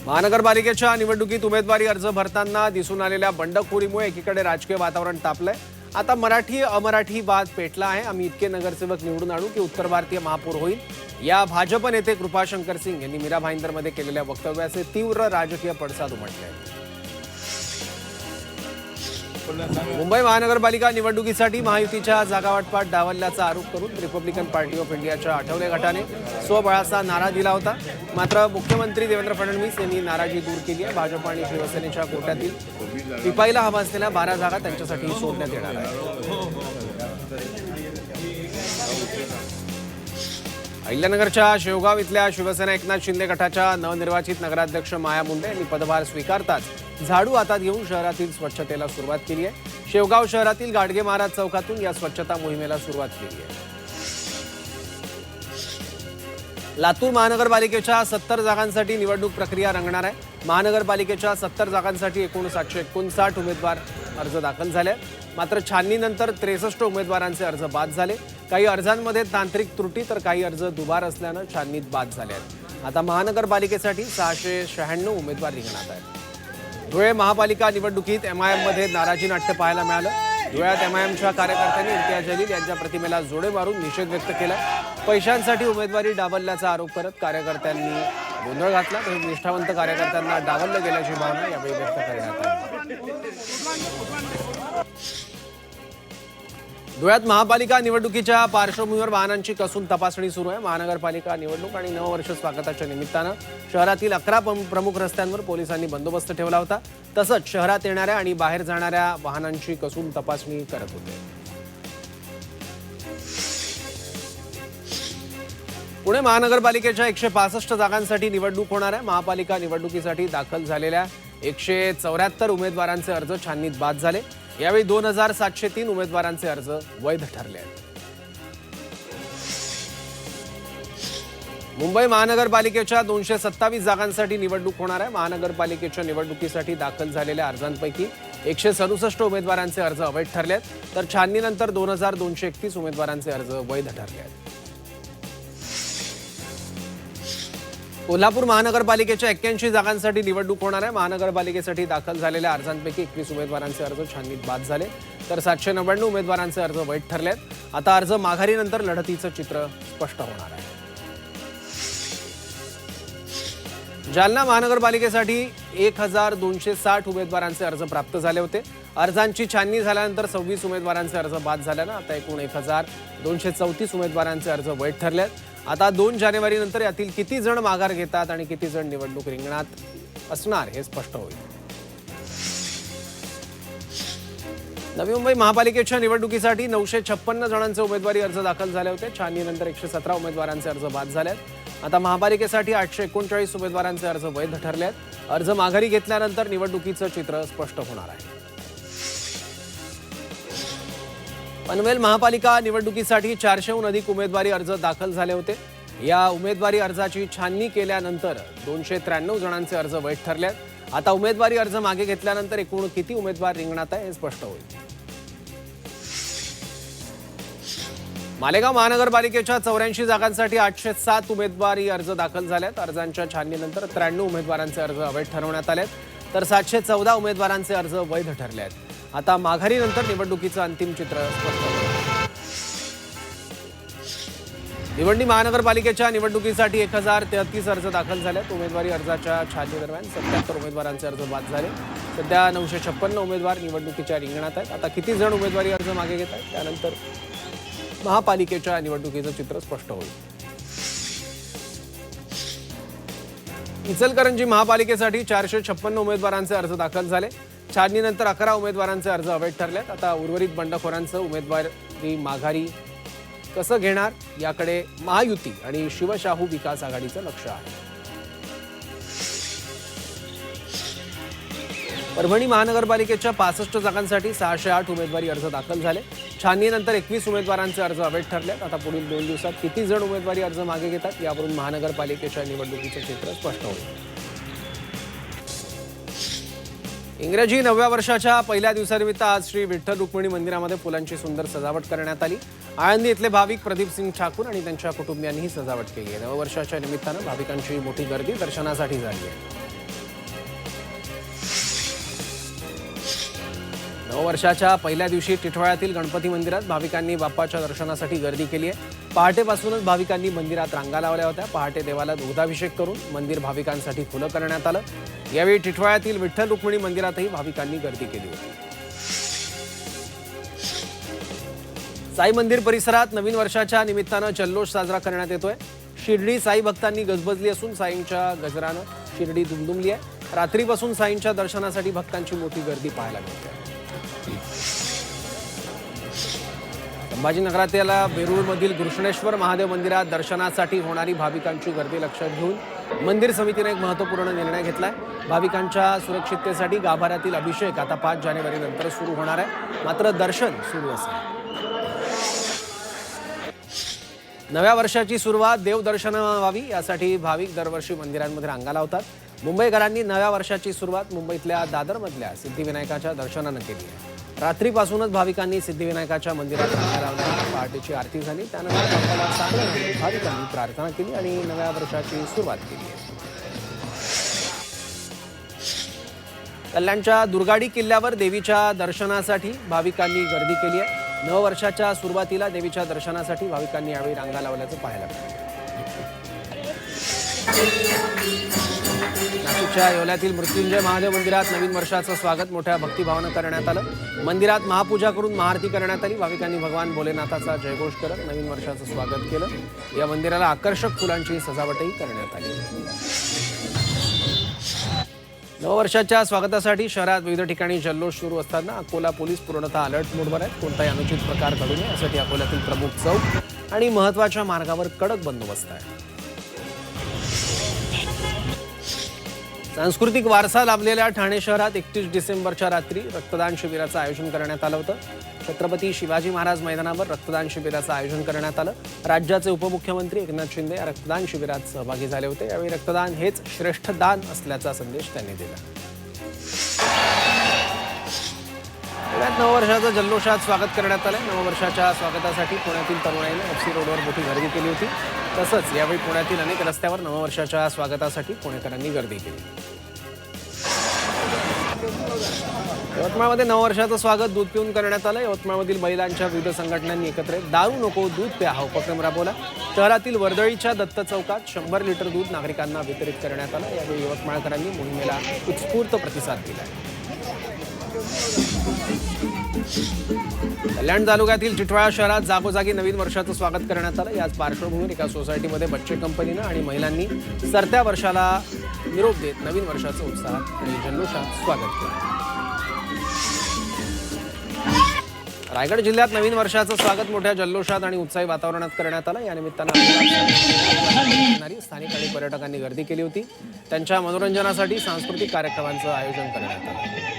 महानगरपालिकेच्या निवडणुकीत उमेदवारी अर्ज भरताना दिसून आलेल्या बंडखोरीमुळे एकीकडे राजकीय वातावरण तापलंय। आता मराठी अमराठी वाद पेटला आहे। आम्ही इतके नगरसेवक निवडून आणू की उत्तर भारतीय महापौर होईल। या भाजप नेते कृपाशंकर सिंग यांनी मीरा भाईंदरमध्ये केलेल्या वक्तव्याचे तीव्र राजकीय पडसाद उमटले आहेत। मुंबई महानगरपालिका निवडणुकीसाठी महायुतीच्या जागावाटपात डावलल्याचा आरोप करून रिपब्लिकन पार्टी ऑफ इंडियाच्या आठवले गटाने स्वबळाचा नारा दिला होता। मात्र मुख्यमंत्री देवेंद्र फडणवीस यांनी नाराजी दूर केली आहे। भाजप आणि शिवसेनेच्या कोट्यातील पिपाईला हवा असलेल्या 12 जागा त्यांच्यासाठी सोडण्यात येणार आहेत। अहिल्यानगरच्या शेवगाव इथल्या शिवसेना एकनाथ शिंदे गटाच्या नवनिर्वाचित नगराध्यक्ष माया मुंडे यांनी पदभार स्वीकारताच झाडू हातात घेऊन शहरातील स्वच्छतेला सुरुवात केली आहे। शेवगाव शहरातील गाडगे महाराज चौकातून या स्वच्छता मोहिमेला सुरुवात केली आहे। लातूर महानगरपालिकेच्या 70 जागांसाठी निवडणूक प्रक्रिया रंगणार आहे। महानगरपालिकेच्या 70 जागांसाठी एकूण 759 उमेदवार अर्ज दाखल झाले। मात्र छाननीनंतर 63 उमेदवारांचे अर्ज बाद झाले। काही अर्जांमध्ये तांत्रिक त्रुटी तर काही अर्ज दुबार असल्यानं छाननीत बाद झाले आहेत। आता महानगरपालिकेसाठी 696 उमेदवार रिंगणात आहेत। धुळे महापालिका निवडणुकीत एमआयएममध्ये नाराजी नाट्य पाहायला मिळालं। धुळ्यात एमआयएमच्या कार्यकर्त्यांनी इम्तियाज जलील यांच्या प्रतिमेला जोडे मारून निषेध व्यक्त केला। पैशांसाठी उमेदवारी डावलल्याचा आरोप करत कार्यकर्त्यांनी गोंधळ घातला। तसेच निष्ठावंत कार्यकर्त्यांना डावललं गेल्याची भावना यावेळी व्यक्त करण्यात आली। धुळ्यात महापालिका निवडणुकीच्या पार्श्वभूमीवर वाहनांची कसून तपासणी सुरू आहे। महानगरपालिका निवडणूक आणि नववर्ष स्वागताच्या निमित्तानं शहरातील 11 प्रमुख रस्त्यांवर पोलिसांनी बंदोबस्त ठेवला होता। तसंच शहरात येणाऱ्या आणि बाहेर जाणाऱ्या वाहनांची कसून तपासणी करत होते। पुणे महानगरपालिकेच्या 165 जागांसाठी निवडणूक होणार आहे। महापालिका निवडणुकीसाठी दाखल झालेल्या 174 उमेदवारांचे अर्ज छाननीत बाद झाले। यावेळी 2703 उमेदवारांचे अर्ज वैध ठरले आहेत। मुंबई महानगरपालिकेच्या 227 जागांसाठी निवडणूक होणार आहे। महानगरपालिकेच्या निवडणुकीसाठी दाखल झालेल्या अर्जांपैकी 167 उमेदवारांचे अर्ज अवैध ठरले आहेत, तर छाननीनंतर 2231 उमेदवारांचे अर्ज वैध ठरले आहेत। कोल्हापूर महानगरपालिकेच्या 81 जागांसाठी निवडणूक होणार आहे। महानगरपालिकेसाठी दाखल झालेल्या अर्जांपैकी 21 उमेदवारांचे अर्ज छाननीत बाद झाले, तर 799 उमेदवारांचे अर्ज वैध ठरले आहेत। आता अर्ज माघारीनंतर लढतीचं चित्र स्पष्ट होणार आहे। जालना महानगरपालिकेसाठी 1260 उमेदवारांचे अर्ज प्राप्त झाले होते। अर्जांची छाननी झाल्यानंतर 26 उमेदवारांचे अर्ज बाद झाल्यानं आता एकूण 1234 उमेदवारांचे अर्ज वैध ठरले आहेत। आता 2 जानेवारीनंतर यातील किती जण माघार घेतात आणि किती जण निवडणूक रिंगणात असणार हे स्पष्ट होईल। नवी मुंबई महापालिकेच्या निवडणुकीसाठी 956 जणांचे उमेदवारी अर्ज दाखल झाले होते। छाननीनंतर 117 उमेदवारांचे अर्ज बाद झाले आहेत। आता महापालिकेसाठी 839 उमेदवारांचे अर्ज वैध ठरले आहेत। अर्ज माघारी घेतल्यानंतर निवडणुकीचं चित्र स्पष्ट होणार आहे। पनवेल महापालिका निवडणुकीसाठी 400हून अधिक उमेदवारी अर्ज दाखल झाले होते। या उमेदवारी अर्जाची छाननी केल्यानंतर 293 जणांचे अर्ज वैध ठरले आहेत। आता उमेदवारी अर्ज मागे घेतल्यानंतर एकूण किती उमेदवार रिंगणात आहे हे स्पष्ट होईल। मालेगाव महानगरपालिकेच्या 84 जागांसाठी 807 उमेदवारी अर्ज दाखल झाले आहेत। अर्जांच्या छाननीनंतर 93 उमेदवारांचे अर्ज अवैध ठरवण्यात आले, तर 714 उमेदवारांचे अर्ज वैध ठरले आहेत। आता माघारीनंतर निवडणुकीचं अंतिम चित्र स्पष्ट होईल। भिवंडी महानगरपालिकेच्या निवडणुकीसाठी 1033 अर्ज दाखल झालेत। उमेदवारी अर्जाच्या छाननी दरम्यान 77 उमेदवारांचे अर्ज बाद झाले। सध्या 956 उमेदवार निवडणुकीच्या रिंगणात आहेत। आता किती जण उमेदवारी अर्ज मागे घेत आहेत त्यानंतर महापालिकेच्या निवडणुकीचं चित्र स्पष्ट होईल। इचलकरंजी महापालिकेसाठी 456 उमेदवारांचे अर्ज दाखल झाले। छाननीनंतर 11 उमेदवारांचे अर्ज अवैध ठरलेत। आता उर्वरित बंडखोरांचं उमेदवारी माघारी कसं घेणार याकडे महायुती आणि शिवशाहू विकास आघाडीचं लक्ष आहे। परभणी महानगरपालिकेच्या 65 जागांसाठी 608 उमेदवारी अर्ज दाखल झाले। छाननीनंतर 21 उमेदवारांचे अर्ज अवैध ठरलेत। आता पुढील 2 दिवसात किती जण उमेदवारी अर्ज मागे घेतात यावरून महानगरपालिकेच्या निवडणुकीचं चित्र स्पष्ट होईल। इंग्रजी नव्या वर्षाच्या पहिल्या दिवसानिमित्त आज श्री विठ्ठल रुक्मिणी मंदिरामध्ये फुलांची सुंदर सजावट करण्यात आली। आळंदी इथले भाविक प्रदीप सिंग ठाकूर आणि त्यांच्या कुटुंबियांनी ही सजावट केली आहे। नववर्षाच्या निमित्तानं भाविकांची मोठी गर्दी दर्शनासाठी झाली आहे। नववर्षाच्या पहिल्या दिवशी टिटवाळ्यातील गणपती मंदिरात भाविकांनी बाप्पाच्या दर्शनासाठी गर्दी केली आहे। पहाटेपासूनच भाविकांनी मंदिरात रांगा लावल्या होत्या। पहाटे देवाला दुग्धाभिषेक करून मंदिर भाविकांसाठी खुलं करण्यात आलं। यावेळी टिटवाळ्यातील विठ्ठल रुक्मिणी मंदिरातही भाविकांनी गर्दी केली होती। साई मंदिर परिसरात नवीन वर्षाच्या निमित्तानं जल्लोष साजरा करण्यात येतोय। शिर्डी साई भक्तांनी गजबजली असून साईंच्या गजरानं शिर्डी दुमदुमली आहे। रात्रीपासून साईंच्या दर्शनासाठी भक्तांची मोठी गर्दी पाहायला मिळते। संभाजीनगरातील वेरूळमधील घृष्णेश्वर महादेव मंदिरात दर्शनासाठी होणारी भाविकांची गर्दी लक्षात घेऊन मंदिर समितीने एक महत्त्वपूर्ण निर्णय घेतलाय। भाविकांच्या सुरक्षिततेसाठी गाभाऱ्यातील अभिषेक आता 5 जानेवारीनंतर सुरू होणार आहे, मात्र दर्शन सुरू असेल। नव्या वर्षाची सुरुवात देवदर्शनानं व्हावी यासाठी भाविक दरवर्षी मंदिरांमध्ये रांगा लावतात। मुंबईकरांनी नव्या वर्षाची सुरुवात मुंबईतल्या दादरमधल्या सिद्धिविनायकाच्या दर्शनानं केली आहे। रात्रीपासूनच भाविकांनी सिद्धिविनायकाच्या मंदिरात रांगा लावल्या। पहाटेची आरती झाली, त्यानंतर बाप्पाला सांगण्यासाठी भाविकांनी प्रार्थना केली आणि नव्या वर्षाची सुरुवात केली आहे। कल्याणच्या दुर्गाडी किल्ल्यावर देवीच्या दर्शनासाठी भाविकांनी गर्दी केली आहे। नववर्षाच्या सुरुवातीला देवीच्या दर्शनासाठी भाविकांनी यावेळी रांगा लावल्याचं पाहायला मिळालं। नाशिकच्या येवल्यातील मृत्युंजय महादेव मंदिरात नवीन वर्षाचं स्वागत मोठ्या भक्तिभावानं करण्यात आलं। मंदिरात महापूजा करून महाआरती करण्यात आली। भाविकांनी भगवान भोलेनाथाचा जयघोष करत नवीन वर्षाचं स्वागत केलं। या मंदिराला आकर्षक फुलांची सजावटही करण्यात आली। नववर्षाच्या स्वागतासाठी शहरात विविध ठिकाणी जल्लोष सुरू असताना अकोला पोलीस पूर्णतः अलर्ट मोडवर आहेत। कोणताही अनुचित प्रकार घडू नये यासाठी अकोल्यातील प्रमुख चौक आणि महत्त्वाच्या मार्गावर कडक बंदोबस्त आहे। सांस्कृतिक वारसा लाभलेल्या ठाणे शहरात 31 डिसेंबरच्या रात्री रक्तदान शिबिराचं आयोजन करण्यात आलं होतं। छत्रपती शिवाजी महाराज मैदानावर रक्तदान शिबिराचं आयोजन करण्यात आलं। राज्याचे उपमुख्यमंत्री एकनाथ शिंदे या रक्तदान शिबिरात सहभागी झाले होते। यावेळी रक्तदान हेच श्रेष्ठ दान असल्याचा संदेश त्यांनी दिला। पुण्यात नववर्षाचं जल्लोषात स्वागत करण्यात आलं। नववर्षाच्या स्वागतासाठी पुण्यातील तरुणाईने एफसी रोडवर मोठी गर्दी केली होती। तसंच यावेळी पुण्यातील अनेक रस्त्यावर नववर्षाच्या स्वागतासाठी पुणेकरांनी गर्दी केली। यवतमाळमध्ये नववर्षाचं स्वागत दूध पिऊन करण्यात आलं। यवतमाळमधील महिलांच्या विविध संघटनांनी एकत्र येत दारू नको दूध प्या हा उपक्रम राबवला। शहरातील वर्दळीच्या दत्त चौकात 100 लिटर दूध नागरिकांना वितरित करण्यात आलं। यावेळी यवतमाळकरांनी मोहिमेला उत्स्फूर्त प्रतिसाद दिला। कल्याण तालुक्यातील टिटवाळा शहरात जागोजागी नवीन वर्षाचं स्वागत करण्यात आलं। याच पार्श्वभूमीवर एका सोसायटीमध्ये बच्चे कंपनीनं आणि महिलांनी सरत्या वर्षाला निरोप देत नवीन वर्षाचं उत्साहात आणि जल्लोषात स्वागत केलं। रायगड जिल्ह्यात नवीन वर्षाचं स्वागत मोठ्या जल्लोषात आणि उत्साही वातावरणात करण्यात आलं। या निमित्तानं स्थानिक आणि पर्यटकांनी गर्दी केली होती। त्यांच्या मनोरंजनासाठी सांस्कृतिक कार्यक्रमांचं आयोजन करण्यात आलं।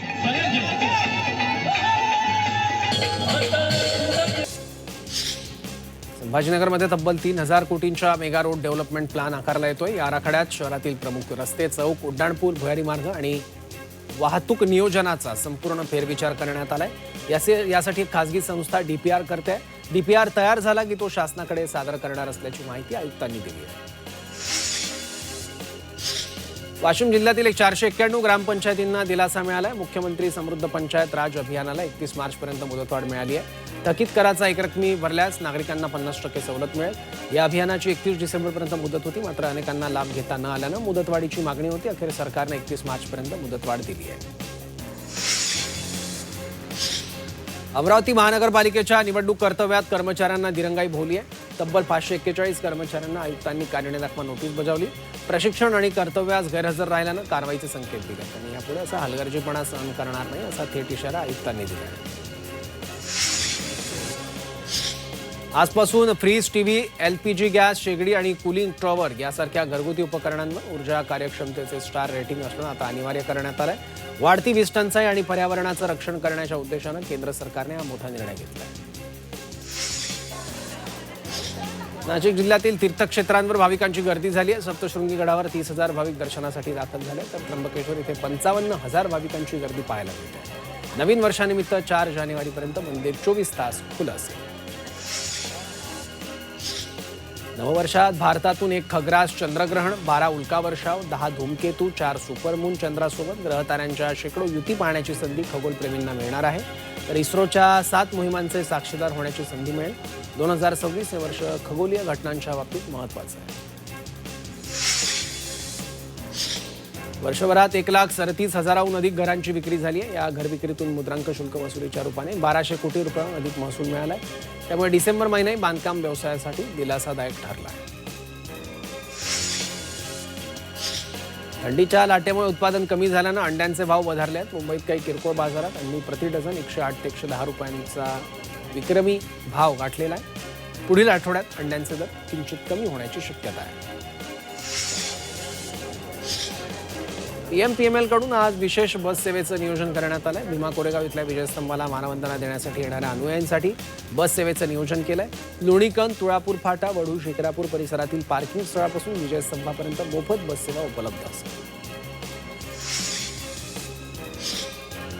संभाजीनगरमध्ये तब्बल 3000 कोटींच्या मेगा रोड डेव्हलपमेंट प्लॅन आकारला येतोय। या आराखड्यात शहरातील प्रमुख रस्ते, चौक, उड्डाणपूल, भुयारी मार्ग आणि वाहतूक नियोजनाचा संपूर्ण फेरविचार करण्यात आलाय। यासाठी खासगी संस्था डीपीआर करते आहे। डीपीआर तयार झाला की तो शासनाकडे सादर करणार असल्याची माहिती आयुक्तांनी दिली आहे। वाशिम जिल्ह्यातील 491 ग्रामपंचायतींना दिलासा मिळालाय। मुख्यमंत्री समृद्ध पंचायत राज अभियानाला 31 मार्चपर्यंत मुदतवाढ मिळाली आहे। थकीत कराचा एकरकमी भरल्यास नागरिकांना 50% सवलत मिळेल। या अभियानाची 31 डिसेंबरपर्यंत मुदत होती, मात्र अनेकांना लाभ घेता न आल्यानं मुदतवाढीची मागणी होती। अखेर सरकारने 31 मार्चपर्यंत मुदतवाढ दिली आहे। अमरावती महानगरपालिकेच्या निवडणूक कर्तव्यात कर्मचाऱ्यांना दिरंगाई भोवली आहे। तब्बल 541 कर्मचाऱ्यांना आयुक्तांनी कारणे दाखवा नोटीस बजावली। प्रशिक्षण आणि कर्तव्यास गैरहजर राहिल्यानं कारवाईचे संकेत दिले। त्यांनी यापुढे असा हलगर्जीपणा सहन करणार नाही असा थेट इशारा आयुक्तांनी दिला। आजपासून फ्रीज, टीव्ही, एलपीजी गॅस, शेगडी आणि कूलिंग टॉवर यासारख्या घरगुती उपकरणांवर ऊर्जा कार्यक्षमतेचे स्टार रेटिंग असणं आता अनिवार्य करण्यात आलंय। वाढती वीज टंचाई आणि पर्यावरणाचं रक्षण करण्याच्या उद्देशानं केंद्र सरकारने हा मोठा निर्णय घेतलाय। नाशिक जिल्ह्यातील तीर्थक्षेत्रांवर भाविकांची गर्दी झाली आहे। सप्तशृंगी गडावर 30,000 भाविक दर्शनासाठी दाखल झाले, तर त्र्यंबकेश्वर इथे 55,000 भाविकांची गर्दी पाहायला मिळते। नवीन वर्षानिमित्त 4 जानेवारीपर्यंत मंदिर 24 तास खुलं असेल। नववर्षात भारतातून 1 खग्रास चंद्रग्रहण, 12 उल्कावर्षाव, 10 धूमकेतू, 4 सुपरमून चंद्रासोबत ग्रहताऱ्यांच्या शेकडो युती पाहण्याची संधी खगोलप्रेमींना मिळणार आहे। तर इस्रोच्या 7 मोहिमांचे साक्षीदार होण्याची संधी मिळेल. 2026 हे वर्ष खगोलीय घटनांच्या बाबतीत महत्त्वाचं आहे. वर्षभरात 1,37,000हून अधिक घरांची विक्री झाली आहे. या घर विक्रीतून मुद्रांक शुल्क वसुलीच्या रूपाने 1200 कोटी रुपयांहून अधिक महसूल मिळाला आहे. त्यामुळे डिसेंबर महिनाही बांधकाम व्यवसायासाठी दिलासादायक ठरला आहे. थंडीच्या लाटेमुळे उत्पादन कमी झाल्यानं अंड्यांचे भाव वधारले आहेत. मुंबईत काही किरकोळ बाजारात अंडी प्रति डझन 108 ते 110 रुपयांचा विक्रमी भाव गाठलेला आहे. पुढील आठवड्यात अंड्यांचे दर किंचित कमी होण्याची शक्यता आहे. PMPML कडून आज विशेष बस सेवेचं नियोजन करण्यात आलंय. भीमा कोरेगाव इथल्या विजयस्तंभाला मानवंदना देण्यासाठी येणाऱ्या अनुयायांसाठी बस सेवेचं नियोजन केलंय. लोणीकंद, तुळापूर फाटा, वढू, शिक्रापूर परिसरातील पार्किंग स्थळापासून विजयस्तंभापर्यंत मोफत बस सेवा उपलब्ध असेल.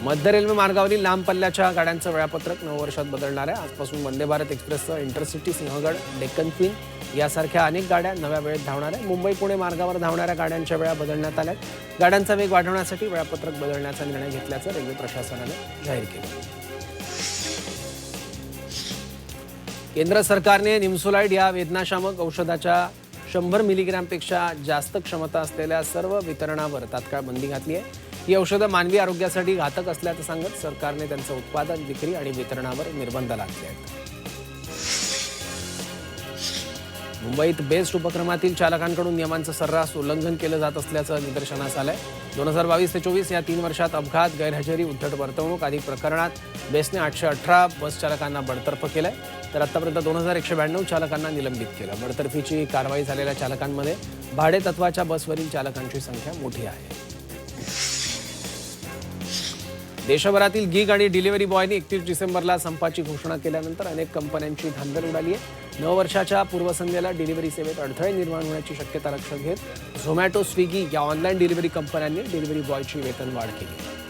मध्य रेल्वे मार्गावरील लांब पल्ल्याच्या गाड्यांचं वेळापत्रक 9 वर्षात बदलणार आहे. आजपासून वंदे भारत एक्सप्रेसचं इंटरसिटी, सिंहगड, डेक्कन क्वीन यासारख्या अनेक गाड्या नव्या वेळेत धावणार आहे. मुंबई पुणे मार्गावर धावणाऱ्या गाड्यांच्या वेळा बदलण्यात आल्या. गाड्यांचा वेग वाढवण्यासाठी वेळापत्रक बदलण्याचा निर्णय घेतल्याचं रेल्वे प्रशासनाने जाहीर केलं. केंद्र सरकारने निम्सोलाइड या वेदनाशामक औषधाच्या 100 मिलीग्रॅमपेक्षा जास्त क्षमता असलेल्या सर्व वितरणावर तात्काळ बंदी घातली आहे. ही औषधं मानवी आरोग्यासाठी घातक असल्याचं सांगत सरकारने त्यांचं उत्पादन, विक्री आणि वितरणावर निर्बंध लादले आहेत. मुंबईत बेस्ट उपक्रमातील चालकांकडून नियमांचं सर्रास उल्लंघन केलं जात असल्याचं निदर्शनास आलंय. 2022 ते 24 या 3 वर्षात अपघात, गैरहजेरी, उद्धट वर्तवणूक आदी प्रकरणात बेस्टने 818 बस चालकांना बडतर्फ केलंय. तर आतापर्यंत 2192 चालकांना निलंबित केलं. बडतर्फीची कारवाई झालेल्या चालकांमध्ये भाडे तत्वाच्या बसवरील चालकांची संख्या मोठी आहे. देशभरातील गिग आणि डिलिव्हरी बॉयनी 31 डिसेंबरला संपाची घोषणा केल्यानंतर अनेक कंपन्यांची धांदल उडाली आहे. नववर्षाच्या पूर्वसंध्येला डिलिव्हरी सेवेत अडथळे निर्माण होण्याची शक्यता लक्षात घेत झोमॅटो, स्विगी या ऑनलाईन डिलिव्हरी कंपन्यांनी डिलिव्हरी बॉयची वेतनवाढ केली.